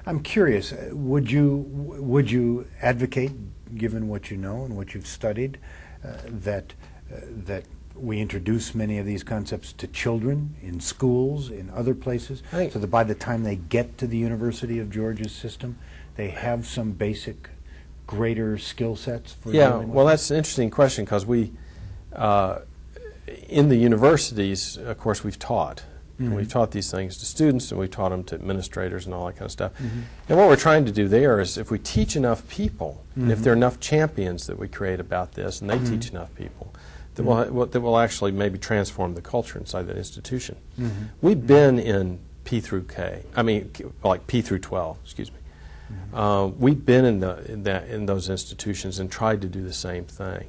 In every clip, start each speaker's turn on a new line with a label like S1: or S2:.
S1: I'm curious, would you advocate, given what you know and what you've studied, that we introduce many of these concepts to children in schools, in other places, so that by the time they get to the University of Georgia's system, they have some basic, greater skill sets for dealing with
S2: well, that's an interesting question, because we, in the universities, of course, we've taught. And we've taught these things to students, and we've taught them to administrators and all that kind of stuff. And what we're trying to do there is, if we teach enough people, and if there are enough champions that we create about this, and they teach enough people, that will actually maybe transform the culture inside that institution. We've been in P through K, I mean, like P through 12, excuse me. We've been in those institutions and tried to do the same thing.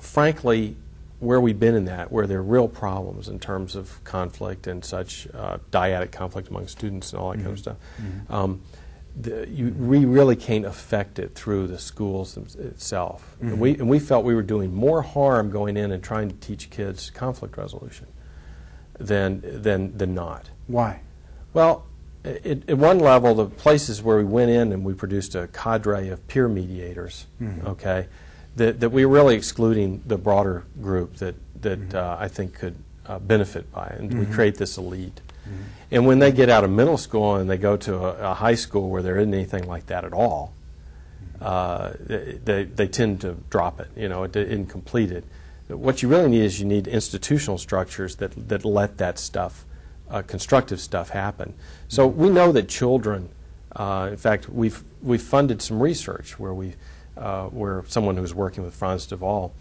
S2: Frankly, where we've been in that, where there are real problems in terms of conflict and such, dyadic conflict among students and all that kind of stuff, we really can't affect it through the schools itself. And we felt we were doing more harm going in and trying to teach kids conflict resolution than not.
S1: Why?
S2: Well, at one level, the places where we went in and we produced a cadre of peer mediators, okay, that we were really excluding the broader group that I think could benefit by it, and we create this elite. And when they get out of middle school and they go to a high school where there isn't anything like that at all, they tend to drop it, you know, it isn't completed. What you really need is you need institutional structures that let that stuff, constructive stuff, happen. So we know that children, in fact, we've funded some research where someone who was working with Frans de Waal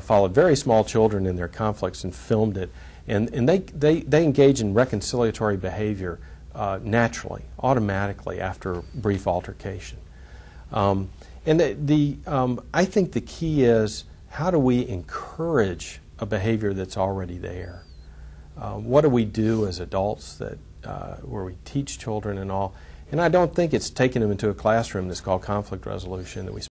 S2: followed very small children in their conflicts and filmed it, and they engage in reconciliatory behavior naturally, automatically after a brief altercation. I think the key is, how do we encourage a behavior that's already there? What do we do as adults where we teach children and all? And I don't think it's taking them into a classroom that's called conflict resolution that we